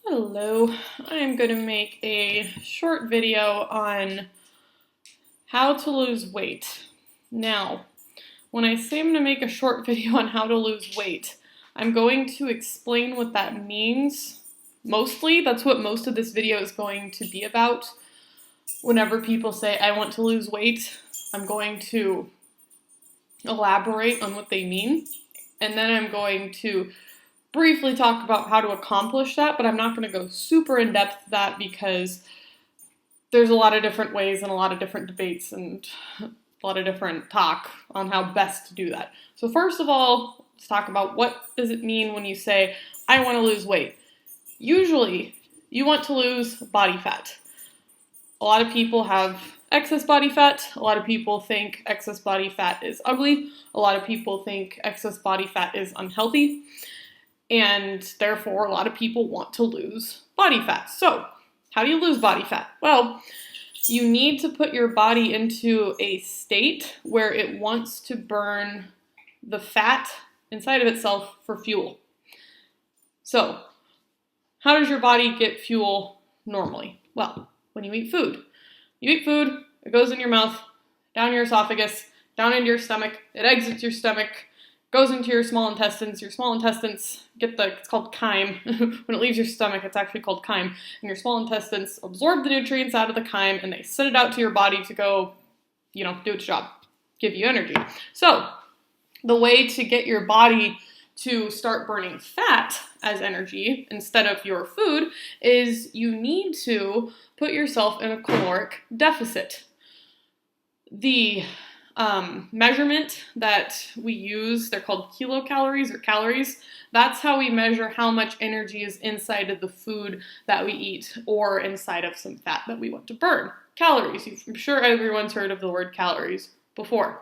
Hello, I'm going to make a short video on how to lose weight. Now, when I say I'm going to make a short video on how to lose weight, I'm going to explain what that means. Mostly, that's what most of this video is going to be about. Whenever people say, I want to lose weight, I'm going to elaborate on what they mean. And then I'm going to briefly talk about how to accomplish that, but I'm not going to go super in depth to that because there's a lot of different ways and a lot of different debates and a lot of different talk on how best to do that. So first of all, let's talk about what does it mean when you say, I want to lose weight. Usually, you want to lose body fat. A lot of people have excess body fat. A lot of people think excess body fat is ugly. A lot of people think excess body fat is unhealthy. And therefore, a lot of people want to lose body fat. So, how do you lose body fat? Well, you need to put your body into a state where it wants to burn the fat inside of itself for fuel. So, how does your body get fuel normally? Well, when you eat food. You eat food, it goes in your mouth, down your esophagus, down into your stomach, it exits your stomach, goes into your small intestines get it's called chyme. When it leaves your stomach, it's actually called chyme. And your small intestines absorb the nutrients out of the chyme and they send it out to your body to go, do its job, give you energy. So, the way to get your body to start burning fat as energy instead of your food is you need to put yourself in a caloric deficit. The measurement that we use, they're called kilocalories or calories. That's how we measure how much energy is inside of the food that we eat or inside of some fat that we want to burn. Calories. I'm sure everyone's heard of the word calories before.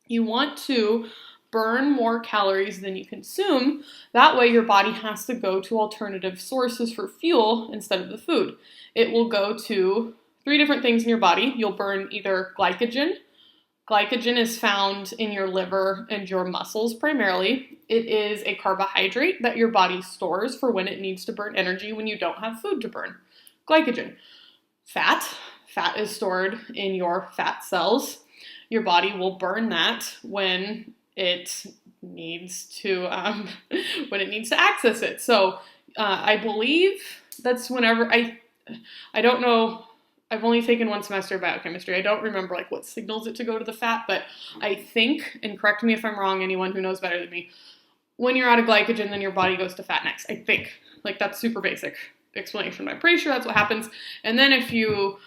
You want to burn more calories than you consume. That way your body has to go to alternative sources for fuel instead of the food. It will go to 3 different things in your body. You'll burn either glycogen. Glycogen is found in your liver and your muscles primarily. It is a carbohydrate that your body stores for when it needs to burn energy when you don't have food to burn. Glycogen. Fat. Fat is stored in your fat cells. Your body will burn that when it needs to access it. So I believe that's whenever I don't know. I've only taken 1 semester of biochemistry. I don't remember what signals it to go to the fat, but I think, and correct me if I'm wrong, anyone who knows better than me, when you're out of glycogen, then your body goes to fat next. I think. That's super basic explanation. I'm pretty sure that's what happens. And then if you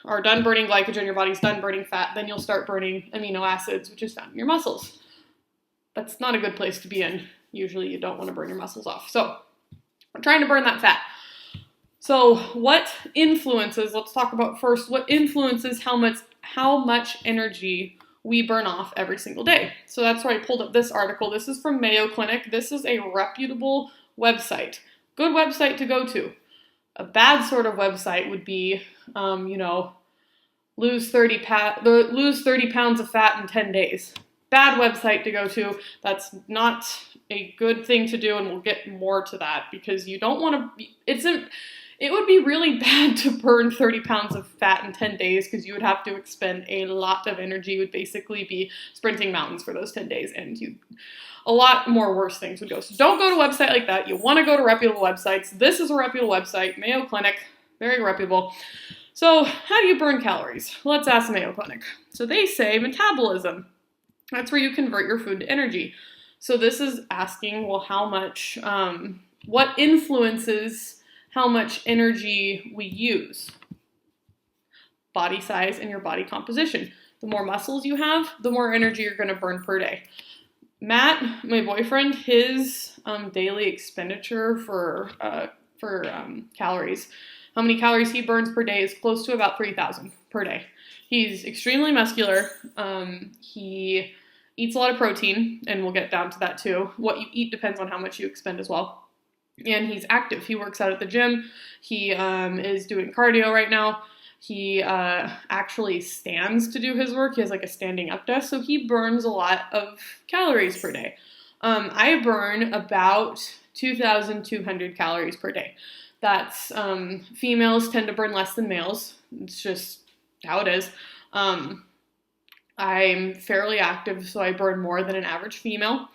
are done burning glycogen, your body's done burning fat, then you'll start burning amino acids, which is found in your muscles. That's not a good place to be in. Usually you don't want to burn your muscles off. So we're trying to burn that fat. So what influences, let's talk about first, what influences how much energy we burn off every single day. So that's why I pulled up this article. This is from Mayo Clinic. This is a reputable website. Good website to go to. A bad sort of website would be, lose 30 pounds of fat in 10 days. Bad website to go to. That's not a good thing to do, and we'll get more to that because you don't want to. It would be really bad to burn 30 pounds of fat in 10 days because you would have to expend a lot of energy. You would basically be sprinting mountains for those 10 days, and a lot more worse things would go. So don't go to a website like that. You want to go to reputable websites. This is a reputable website, Mayo Clinic, very reputable. So how do you burn calories? Let's ask Mayo Clinic. So they say metabolism. That's where you convert your food to energy. So this is asking, well, how much, what influences how much energy we use? Body size and your body composition. The more muscles you have, the more energy you're going to burn per day. Matt, my boyfriend, his daily expenditure for calories, how many calories he burns per day is close to about 3,000 per day. He's extremely muscular. He eats a lot of protein, and we'll get down to that too. What you eat depends on how much you expend as well. And he's active. He works out at the gym. He is doing cardio right now. He actually stands to do his work. He has a standing up desk, so he burns a lot of calories per day. I burn about 2,200 calories per day. That's females tend to burn less than males. It's just how it is. I'm fairly active, so I burn more than an average female.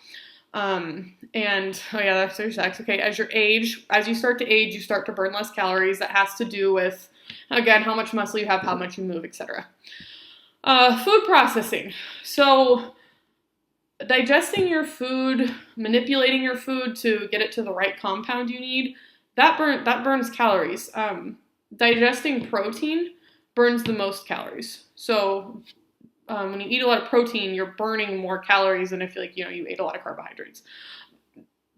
And oh yeah, that's your sex. Okay, as you start to age, you start to burn less calories. That has to do with, again, how much muscle you have, how much you move, etc. Food processing. So digesting your food, manipulating your food to get it to the right compound you need, that burns calories. Digesting protein burns the most calories. So when you eat a lot of protein, you're burning more calories than if you ate a lot of carbohydrates.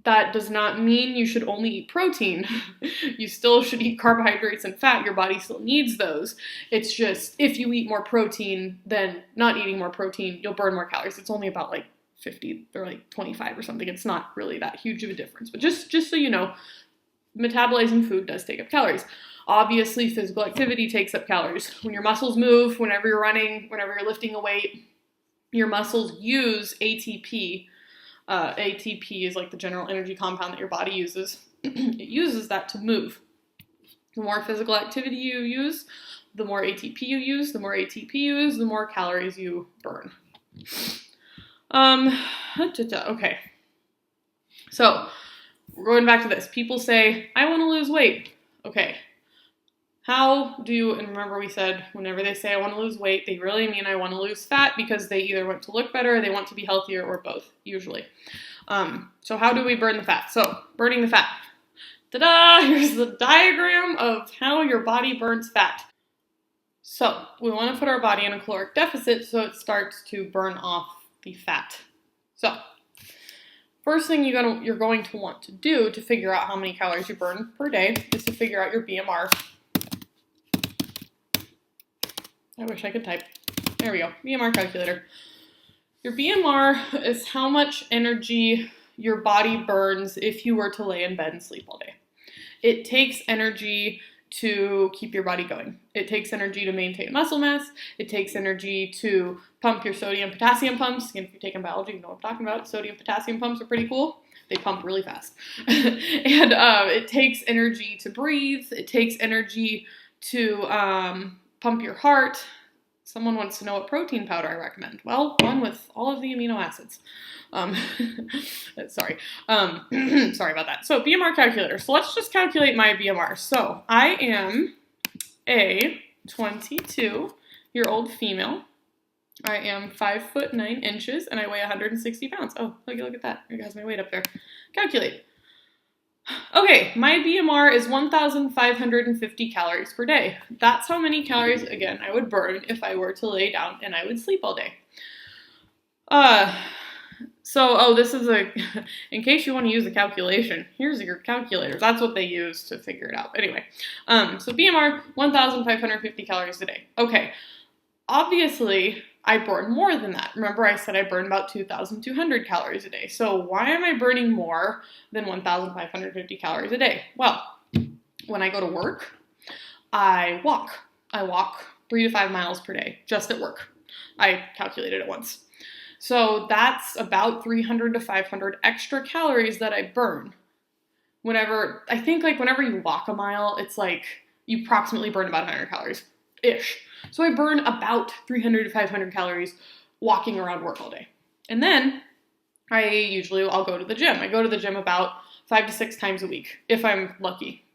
That does not mean you should only eat protein. You still should eat carbohydrates and fat. Your body still needs those. It's just if you eat more protein than not eating more protein, you'll burn more calories. It's only about 50 or 25 or something. It's not really that huge of a difference. But just so you know, metabolizing food does take up calories. Obviously, physical activity takes up calories. When your muscles move, whenever you're running, whenever you're lifting a weight, your muscles use ATP. ATP is the general energy compound that your body uses. It uses that to move. The more physical activity you use, the more ATP you use. The more ATP you use, the more calories you burn. Okay. So, we're going back to this. People say, I want to lose weight. Okay. And remember we said, whenever they say I want to lose weight, they really mean I want to lose fat because they either want to look better or they want to be healthier or both, usually. So how do we burn the fat? So, burning the fat. Ta-da! Here's the diagram of how your body burns fat. So, we want to put our body in a caloric deficit so it starts to burn off the fat. So, first thing you're going to want to do to figure out how many calories you burn per day is to figure out your BMR. I wish I could type. There we go. BMR calculator. Your BMR is how much energy your body burns if you were to lay in bed and sleep all day. It takes energy to keep your body going. It takes energy to maintain muscle mass. It takes energy to pump your sodium-potassium pumps. Again, if you're taking biology, you know what I'm talking about. Sodium-potassium pumps are pretty cool. They pump really fast. And it takes energy to breathe. It takes energy to pump your heart. Someone wants to know what protein powder I recommend. Well, one with all of the amino acids. Sorry. Sorry about that. So, BMR calculator. So, let's just calculate my BMR. So, I am a 22-year-old female. I am 5'9" and I weigh 160 pounds. Oh, look at that. There goes my weight up there. Calculate. Okay, my BMR is 1,550 calories per day. That's how many calories, again, I would burn if I were to lay down and I would sleep all day. This is in case you want to use a calculation, here's your calculator. That's what they use to figure it out. Anyway, so BMR, 1,550 calories a day. Okay, obviously, I burn more than that. Remember I said I burn about 2,200 calories a day. So why am I burning more than 1,550 calories a day? Well, when I go to work, I walk. I walk 3 to 5 miles per day, just at work. I calculated it once. So that's about 300 to 500 extra calories that I burn. Whenever you walk a mile, it's you approximately burn about 100 calories-ish. So I burn about 300 to 500 calories walking around work all day. And then I'll go to the gym. I go to the gym about 5 to 6 times a week, if I'm lucky.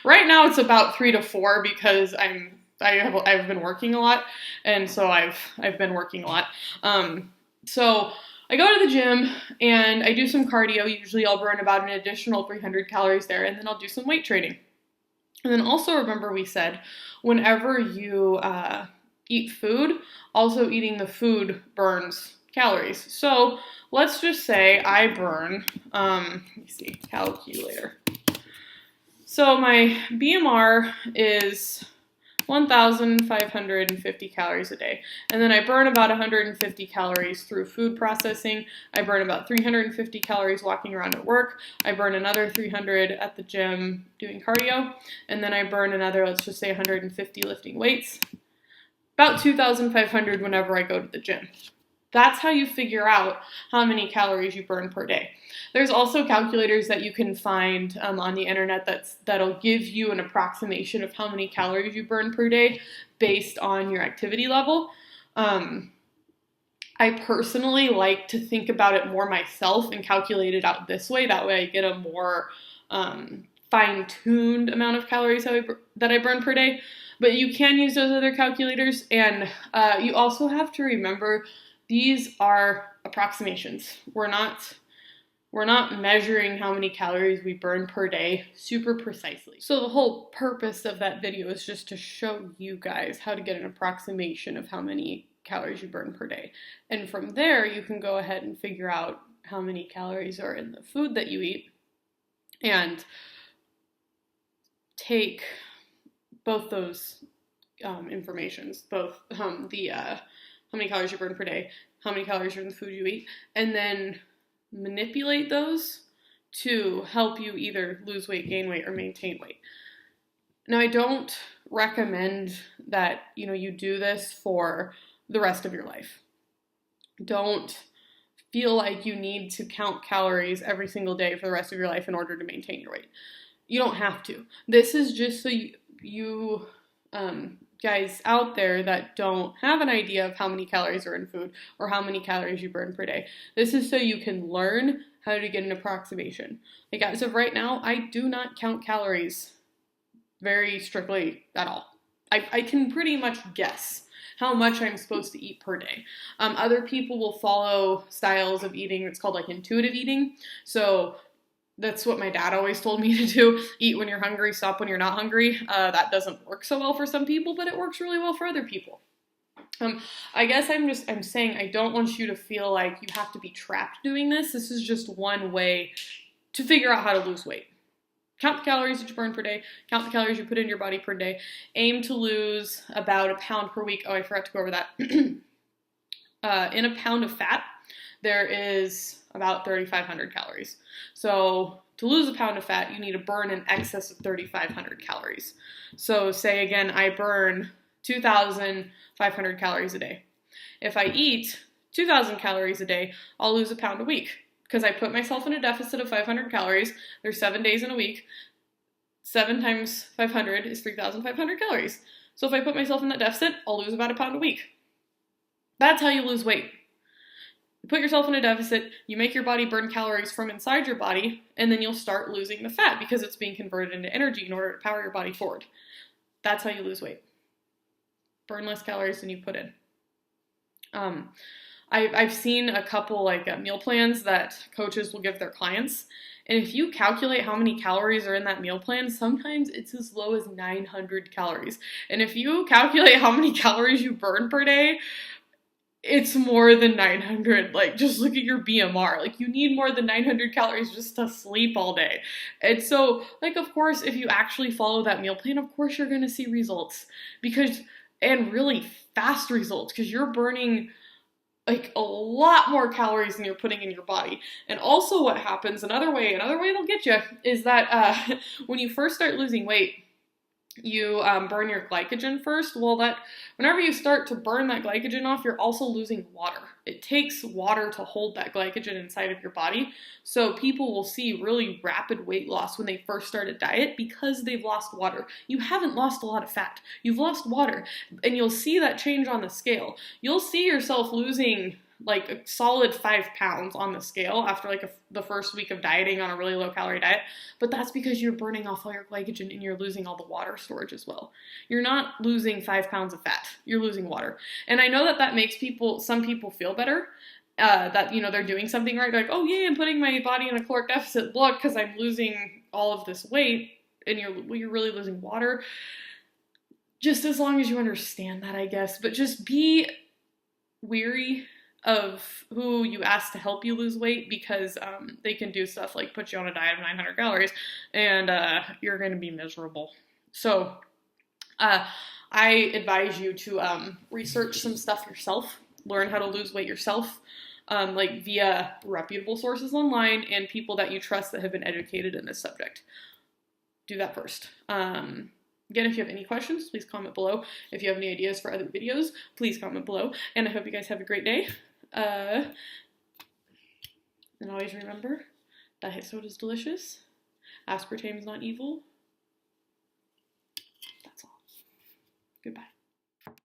Right now it's about 3 to 4 because I've been working a lot, and so I've been working a lot. So I go to the gym and I do some cardio. Usually I'll burn about an additional 300 calories there, and then I'll do some weight training. And then also remember we said whenever you eat food, also eating the food burns calories. So let's just say I burn, calculator. So my BMR is 1,550 calories a day. And then I burn about 150 calories through food processing. I burn about 350 calories walking around at work. I burn another 300 at the gym doing cardio. And then I burn another, let's just say 150 lifting weights. About 2,500 whenever I go to the gym. That's how you figure out how many calories you burn per day. There's also calculators that you can find on the internet that'll give you an approximation of how many calories you burn per day based on your activity level. I personally like to think about it more myself and calculate it out this way. That way I get a more fine-tuned amount of calories that I burn per day. But you can use those other calculators, and you also have to remember these are approximations. We're not measuring how many calories we burn per day super precisely. So the whole purpose of that video is just to show you guys how to get an approximation of how many calories you burn per day. And from there, you can go ahead and figure out how many calories are in the food that you eat and take both those informations, both how many calories you burn per day, how many calories are in the food you eat, and then manipulate those to help you either lose weight, gain weight, or maintain weight. Now, I don't recommend that you do this for the rest of your life. Don't feel like you need to count calories every single day for the rest of your life in order to maintain your weight. You don't have to. This is just so you guys out there that don't have an idea of how many calories are in food or how many calories you burn per day. This is so you can learn how to get an approximation. Like, as of right now, I do not count calories very strictly at all. I can pretty much guess how much I'm supposed to eat per day. Other people will follow styles of eating. It's called like intuitive eating. So that's what my dad always told me to do. Eat when you're hungry, stop when you're not hungry. That doesn't work so well for some people, but it works really well for other people. I guess I'm saying I don't want you to feel like you have to be trapped doing this. This is just one way to figure out how to lose weight. Count the calories that you burn per day. Count the calories you put in your body per day. Aim to lose about 1 pound per week. Oh, I forgot to go over that. In a pound of fat, there is about 3,500 calories. So to lose 1 pound of fat, you need to burn in excess of 3,500 calories. So say again, I burn 2,500 calories a day. If I eat 2,000 calories a day, I'll lose 1 pound a week because I put myself in a deficit of 500 calories. There's 7 days in a week. 7 times 500 is 3,500 calories. So if I put myself in that deficit, I'll lose about 1 pound a week. That's how you lose weight. You put yourself in a deficit, you make your body burn calories from inside your body, and then you'll start losing the fat because it's being converted into energy in order to power your body forward. That's how you lose weight. Burn less calories than you put in. I've seen a couple meal plans that coaches will give their clients, and if you calculate how many calories are in that meal plan, sometimes it's as low as 900 calories. And if you calculate how many calories you burn per day, it's more than 900. Just look at your BMR. You need more than 900 calories just to sleep all day. And so, of course, if you actually follow that meal plan, of course you're going to see results. And really fast results, because you're burning a lot more calories than you're putting in your body. And also what happens, another way they'll get you, is that when you first start losing weight, you burn your glycogen first. Well, whenever you start to burn that glycogen off, you're also losing water. It takes water to hold that glycogen inside of your body. So people will see really rapid weight loss when they first start a diet because they've lost water. You haven't lost a lot of fat. You've lost water. And you'll see that change on the scale. You'll see yourself losing a solid 5 pounds on the scale after the first week of dieting on a really low calorie diet, but that's because you're burning off all your glycogen and you're losing all the water storage as well. You're not losing 5 pounds of fat, you're losing water. And I know that makes some people feel better, that they're doing something right. They're like, oh yeah, I'm putting my body in a caloric deficit, look, because I'm losing all of this weight, and you're really losing water. Just as long as you understand that, I guess, but just be weary of who you ask to help you lose weight, because they can do stuff like put you on a diet of 900 calories and you're going to be miserable. So I advise you to research some stuff yourself, learn how to lose weight yourself, via reputable sources online and people that you trust that have been educated in this subject. Do that first. Again, if you have any questions, please comment below. If you have any ideas for other videos, please comment below. And I hope you guys have a great day. And always remember, diet soda is delicious. Aspartame is not evil. That's all. Goodbye.